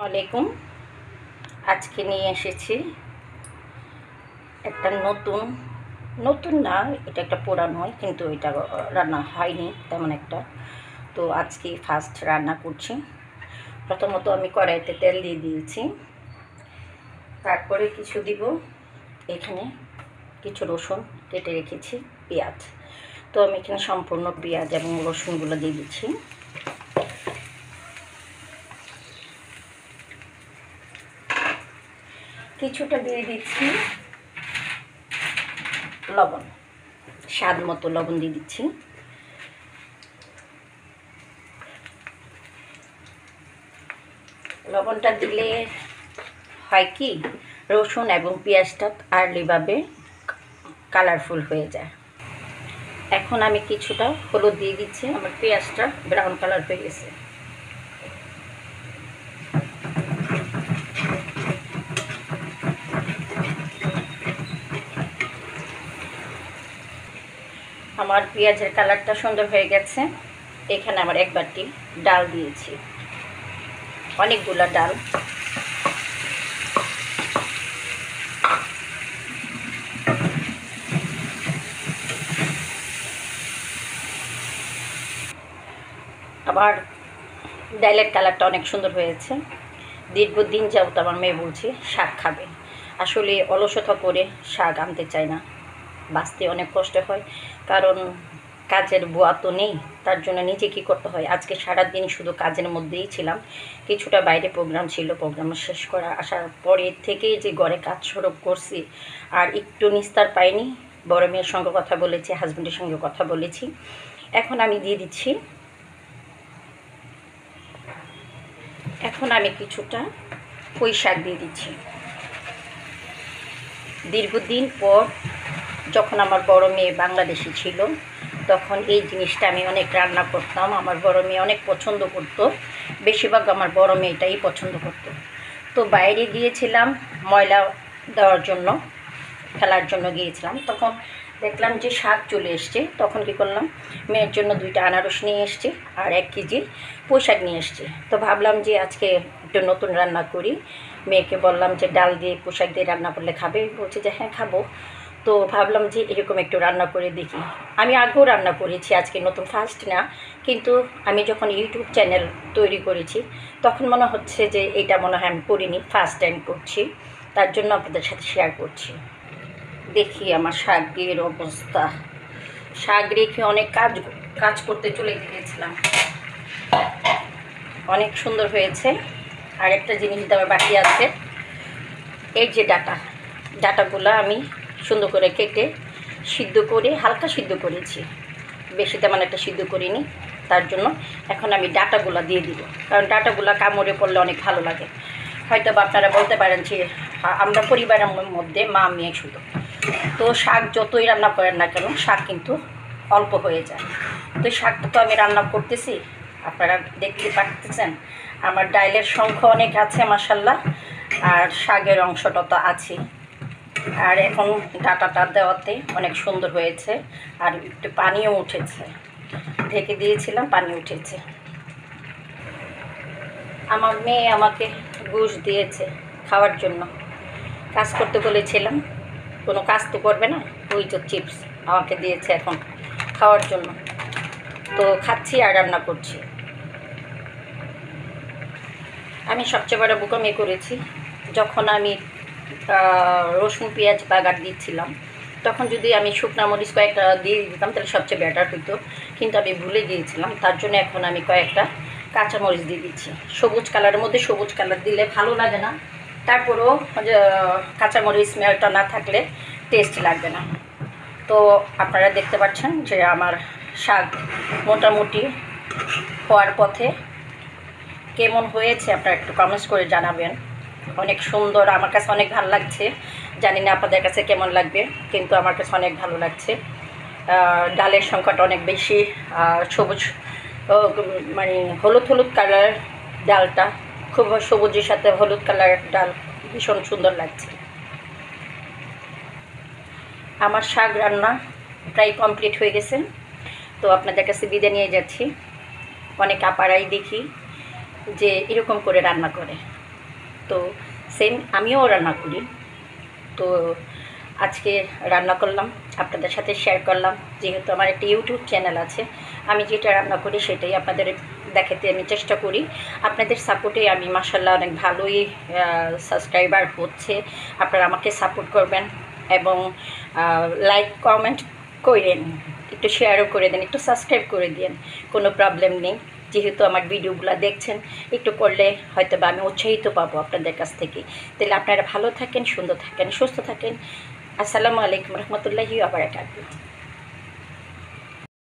আলাইকুম। আজকে নিয়ে এসেছি একটা নতুন নতুন না, এটা একটা পুরানো হয়, কিন্তু এটা রান্না হয়নি তেমন একটা। তো আজকে ফার্স্ট রান্না করছি। প্রথমত আমি কড়াইতে তেল দিয়ে দিয়েছি, তারপরে কিছু দিব এখানে কিছু রসুন কেটে রেখেছি, পেঁয়াজ। তো আমি এখানে সম্পূর্ণ পেঁয়াজ এবং রসুনগুলো দিয়ে দিচ্ছি। কিছুটা দিয়ে দিচ্ছি লবণ, স্বাদ মতো লবণ দিয়ে দিচ্ছি। লবণটা দিলে হয় কি, রসুন এবং পেঁয়াজটা আর্লিভাবে কালারফুল হয়ে যায়। এখন আমি কিছুটা হলুদ দিয়ে দিচ্ছি। আমার পেঁয়াজটা ব্রাউন কালার হয়ে গেছে। আমার পেঁয়াজের কালারটা সুন্দর হয়ে গেছে। এখানে আমার এক বাটি ডাল দিয়েছি, অনেকগুলো ডাল। আবার ডালের কালারটা অনেক সুন্দর হয়েছে। দীর্ঘদিন যাবত আমার মেয়ে বলছে শাক খাবে। আসলে অলসতা করে শাক আনতে চায় না, বাঁচতে অনেক কষ্ট হয়, কারণ কাজের বুয়া তো নেই। তার জন্য নিজে কী করতে হয়। আজকে সারাদিন শুধু কাজের মধ্যেই ছিলাম। কিছুটা বাইরে প্রোগ্রাম ছিল, প্রোগ্রাম শেষ করা আসার পরে থেকেই যে ঘরে কাজ শুরু করছি, আর একটু নিস্তার পাইনি। বড় মেয়ের সঙ্গে কথা বলেছি, হাজব্যান্ডের সঙ্গে কথা বলেছি। এখন আমি দিয়ে দিচ্ছি, এখন আমি কিছুটা পুঁই শাক দিয়ে দিচ্ছি। দীর্ঘদিন পর যখন আমার বড় মেয়ে বাংলাদেশি ছিল, তখন এই জিনিসটা আমি অনেক রান্না করতাম। আমার বড় মেয়ে অনেক পছন্দ করতো, বেশিরভাগ আমার বড় মেয়েটাই পছন্দ করতো। তো বাইরে গিয়েছিলাম ময়লা দেওয়ার জন্য, ফেলার জন্য গিয়েছিলাম। তখন দেখলাম যে শাক চলে এসছে। তখন কী করলাম, মেয়ের জন্য 2টা আনারস নিয়ে এসছি আর 1 কেজি পুঁই শাক নিয়ে এসছি। তো ভাবলাম যে আজকে একটু নতুন রান্না করি। মেয়েকে বললাম যে ডাল দিয়ে পুঁই শাক দিয়ে রান্না করলে খাবে, বলছে যে হ্যাঁ খাবো। তো ভাবলাম যে এরকম একটু রান্না করে দেখি। আমি আগেও রান্না করেছি, আজকে নতুন ফার্স্ট না, কিন্তু আমি যখন ইউটিউব চ্যানেল তৈরি করেছি তখন মনে হচ্ছে যে এটা মনে হয় আমি করিনি, ফার্স্ট টাইম করছি। তার জন্য আপনাদের সাথে শেয়ার করছি। দেখি আমার শাকের অবস্থা। শাক রেখে অনেক কাজ করতে চলে গিয়েছিলাম। অনেক সুন্দর হয়েছে। আর একটা জিনিস দেওয়ার বাকি আছে, এই যে ডাটাগুলো আমি সুন্দর করে কেটে সিদ্ধ করে হালকা সিদ্ধ করেছি, বেশি তেমন একটা সিদ্ধ করিনি। তার জন্য এখন আমি ডাটাগুলো দিয়ে দিব, কারণ ডাটাগুলো কামড়ে পড়লে অনেক ভালো লাগে। হয়তো বা আপনারা বলতে পারেন যে আমরা পরিবারের মধ্যে মা মেয়ে শুধু, তো শাক যতই রান্না করেন না কেন শাক কিন্তু অল্প হয়ে যায়। তো শাকটা তো আমি রান্না করতেছি, আপনারা দেখতে পাচ্ছেন আমার ডালের সংখ্যা অনেক আছে মাশাল্লাহ, আর শাকের অংশটা তো আছে। আর এখন ডাটাটা দেওয়াতে অনেক সুন্দর হয়েছে, আর একটু পানিও উঠেছে। ঢেকে দিয়েছিলাম, পানি উঠেছে। আমার মেয়ে আমাকে ঘুষ দিয়েছে খাওয়ার জন্য। কাজ করতে বলেছিলাম, কোনো কাজ তো করবে না, ওই তো চিপস আমাকে দিয়েছে এখন খাওয়ার জন্য। তো খাচ্ছি আর রান্না করছি। আমি সবচেয়ে বড় বোকামি করেছি, যখন আমি রসুন পেঁয়াজ বাগার দিচ্ছিলাম, তখন যদি আমি শুকনো মরিচ কয়েকটা দিয়ে দিতাম তাহলে সবচেয়ে বেটার হতো, কিন্তু আমি ভুলে গিয়েছিলাম। তার জন্য এখন আমি কয়েকটা কাঁচামরিচ দিয়ে দিচ্ছি। সবুজ কালারের মধ্যে সবুজ কালার দিলে ভালো লাগে না, তারপরেও কাঁচামরিচ স্মেলটা না থাকলে টেস্ট লাগবে না। তো আপনারা দেখতে পাচ্ছেন যে আমার শাক মোটামুটি হওয়ার পথে। কেমন হয়েছে আপনারা একটু কমেন্টস করে জানাবেন। অনেক সুন্দর, আমার কাছে অনেক ভালো লাগছে। জানি না আপনাদের কাছে কেমন লাগবে, কিন্তু আমার কাছে অনেক ভালো লাগছে। ডালের সংখ্যাটা অনেক বেশি, সবুজ মানে হলুদ হলুদ কালার ডালটা, খুব সবুজের সাথে হলুদ কালার ডাল ভীষণ সুন্দর লাগছে। আমার শাক রান্না প্রায় কমপ্লিট হয়ে গেছে। তো আপনাদের কাছে বিদায় নিয়ে যাচ্ছি। অনেক আপারাই দেখি যে এরকম করে রান্না করে। তো সেম আমিও রান্না করি। তো আজকে রান্না করলাম, আপনাদের সাথে শেয়ার করলাম। যেহেতু আমার একটা ইউটিউব চ্যানেল আছে, আমি যেটা রান্না করি সেটাই আপনাদের দেখাতে আমি চেষ্টা করি। আপনাদের সাপোর্টে আমি মাশাআল্লাহ অনেক ভালোই সাবস্ক্রাইবার হচ্ছে। আপনারা আমাকে সাপোর্ট করবেন এবং লাইক কমেন্ট করেন, একটু শেয়ারও করে দেন, একটু সাবস্ক্রাইব করে দিন, কোনো প্রবলেম নেই। যেহেতু আমার ভিডিওগুলো দেখছেন, একটু করলে হয়তো বা আমি উৎসাহিত পাবো আপনাদের কাছ থেকে। তাহলে আপনারা ভালো থাকেন, সুন্দর থাকেন, সুস্থ থাকেন। আসসালামু আলাইকুম রহমতুল্লাহি ওয়া বারাকাতুহু।